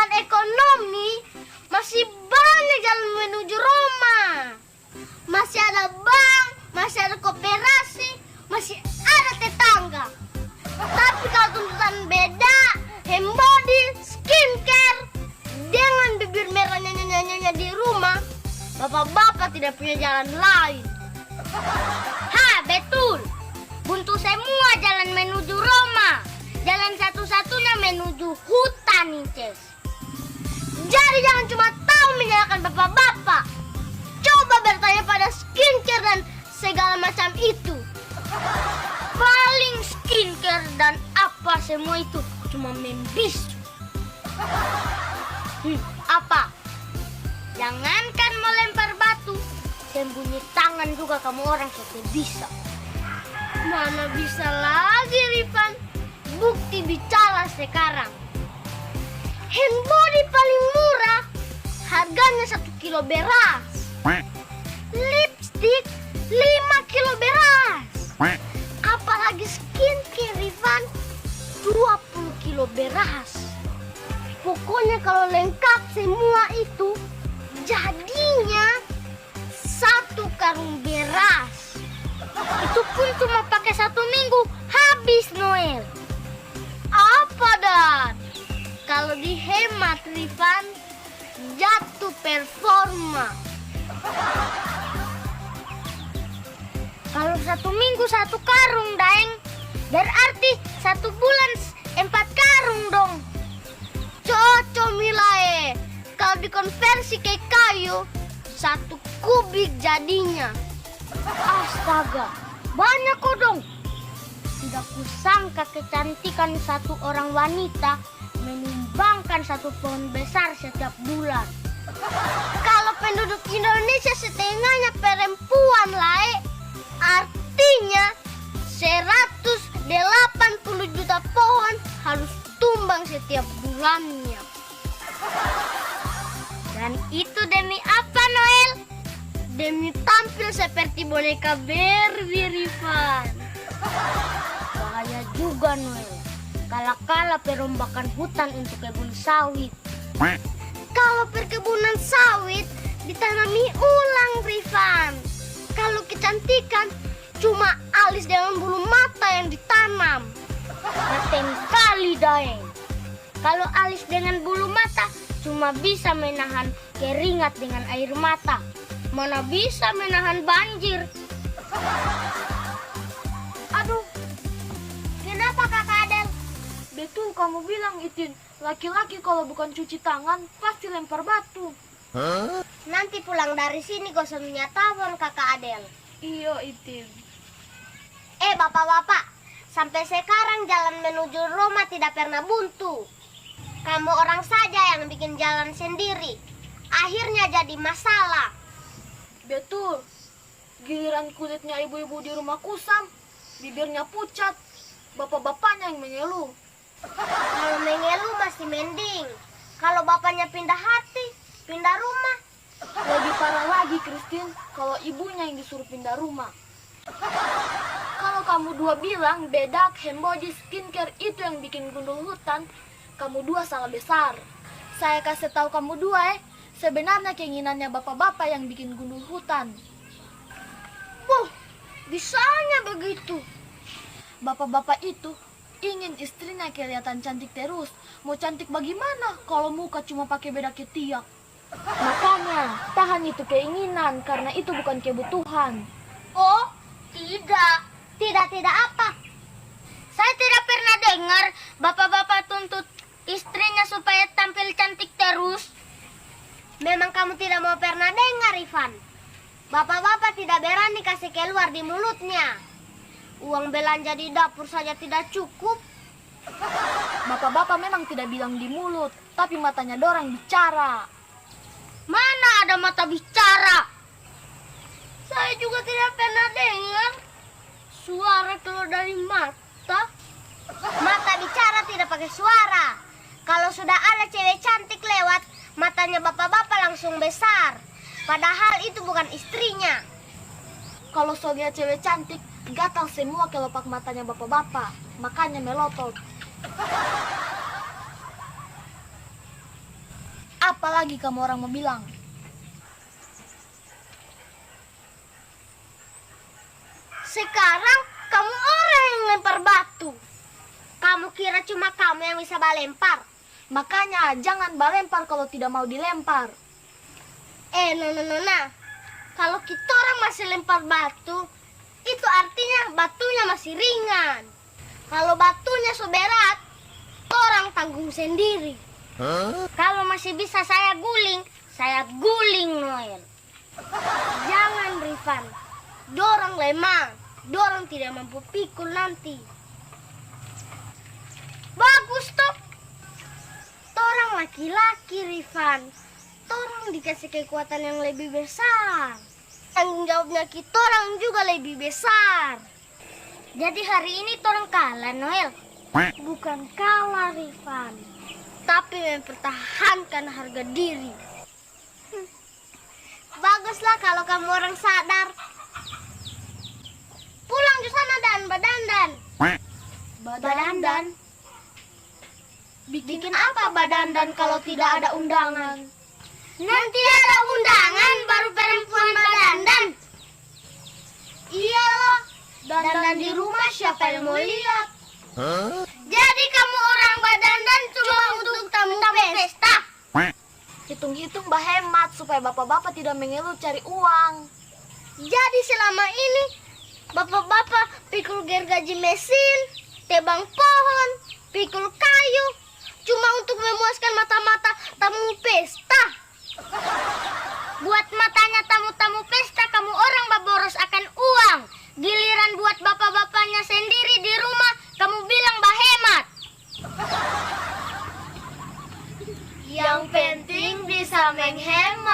pertumbuhan ekonomi, masih banyak jalan menuju Roma. Masih ada bank, masih ada koperasi, masih ada tetangga. Tapi kalau tuntutan beda, handbody, skincare, dengan bibir merah nyanyi-nyanyinya di rumah, bapak-bapak tidak punya jalan lain. Ha, betul. Buntu semua jalan menuju Roma. Jalan satu-satunya menuju hutan, Inces. Jadi jangan cuma tahu menyalahkan bapak-bapak. Coba bertanya pada skincare dan segala macam itu. Paling skincare dan apa semua itu cuma membisu. Apa? Jangankan melempar batu, sembunyi tangan juga kamu orang sudah bisa. Mana bisa lagi, Rifan? Bukti bicara sekarang. Handbody paling murah, harganya 1 kilo beras. Lipstick 5 kilo beras. Apalagi skincare, Rifan, 20 kilo beras. Pokoknya kalau lengkap semua itu, jadinya 1 karung beras. Itu pun cuma pakai 1 minggu, habis Noel. Apa Dan? Kalau dihemat, Rifan, jatuh performa. Kalau 1 minggu 1 karung, Daeng, berarti 1 bulan 4 karung dong. Cocok, Milae. Kalau dikonversi ke kayu, 1 kubik jadinya. Astaga, banyak kok dong. Tidak kusangka kecantikan 1 orang wanita menyumbangkan 1 pohon besar setiap bulan. Kalau penduduk Indonesia setengahnya perempuan, Lae, artinya 180 juta pohon harus tumbang setiap bulannya. Dan itu demi apa, Noel? Demi tampil seperti boneka Barbie, Rifan. Bahaya juga, Noel. Kala-kala perombakan hutan untuk kebun sawit. Kalau perkebunan sawit ditanami ulang, Rifan. Kalau kecantikan cuma alis dengan bulu mata yang ditanam. Paten kali, Daeng. Kalau alis dengan bulu mata cuma bisa menahan keringat dengan air mata. Mana bisa menahan banjir. Aduh, Kenapa, Kakak Adel? betul kamu bilang, Itin. Laki-laki kalau bukan cuci tangan pasti lempar batu. Nanti pulang dari sini gosok minyak tawon, Kakak Adel. Iya, Itin. Bapak-bapak, sampai sekarang jalan menuju Roma tidak pernah buntu. Kamu orang saja yang bikin jalan sendiri. Akhirnya jadi masalah. Betul. Giliran kulitnya ibu-ibu di rumah kusam, bibirnya pucat, bapak-bapaknya yang mengeluh. Kalau mengeluh masih mending. Kalau bapaknya pindah hati, pindah rumah. Lebih parah lagi, Christine, kalau ibunya yang disuruh pindah rumah. Kalau kamu dua bilang bedak, handbody, skincare itu yang bikin gundul hutan, kamu dua salah besar. Saya kasih tahu kamu dua, sebenarnya keinginannya bapak-bapak yang bikin gundul hutan. Bisanya begitu. Bapak-bapak itu ingin istrinya kelihatan cantik terus. Mau cantik bagaimana kalau muka cuma pakai bedak ketiak? Makanya, tahan itu keinginan karena itu bukan kebutuhan. Oh, tidak. Tidak apa? Saya tidak pernah dengar bapak-bapak tuntut istrinya supaya tampil cantik terus. Memang kamu tidak mau pernah dengar, Ivan. Bapak-bapak tidak berani kasih keluar di mulutnya. Uang belanja di dapur saja tidak cukup. Bapak-bapak memang tidak bilang di mulut, tapi matanya dorang bicara. Mana ada mata bicara? Saya juga tidak pernah dengar suara keluar dari mata. Mata bicara tidak pakai suara. Kalau sudah ada cewek cantik lewat, matanya bapak-bapak langsung besar. Padahal itu bukan istrinya. Kalau soalnya cewek cantik, gatal semua kelopak matanya bapak-bapak. Makanya melotot. Apalagi kamu orang mau bilang? Sekarang kamu orang yang lempar batu. Kamu kira cuma kamu yang bisa balempar? Makanya jangan balempar kalau tidak mau dilempar. Nona. Kalau kita orang masih lempar batu, itu artinya batunya masih ringan. Kalau batunya so berat, orang tanggung sendiri. Kalau masih bisa saya guling Noel. Jangan Rifan, dorang lemah, dorang tidak mampu pikul nanti. Bagus toh. Torang laki-laki Rifan, torang dikasih kekuatan yang lebih besar. Tanggung jawabnya kita orang juga lebih besar. Jadi hari ini torang kalah Noel. Bukan kalah Rifan, tapi mempertahankan harga diri. Baguslah kalau kamu orang sadar. Pulang ke sana dan badandan. Badandan? Bikin apa badandan kalau tidak ada undangan? Nanti ada undangan baru perempuan badandan. Iya loh, dandan di rumah siapa yang mau lihat? Jadi kamu orang badandan cuma untuk tamu pesta? Hitung-hitung hemat supaya bapak-bapak tidak mengeluh cari uang. Jadi selama ini bapak-bapak pikul gergaji mesin, tebang pohon, pikul kayu, cuma untuk memuaskan mata-mata tamu pesta. Buat matanya tamu-tamu pesta kamu orang baboros akan uang. Giliran buat bapak-bapaknya sendiri di rumah kamu bilang hemat. Yang penting bisa menghemat.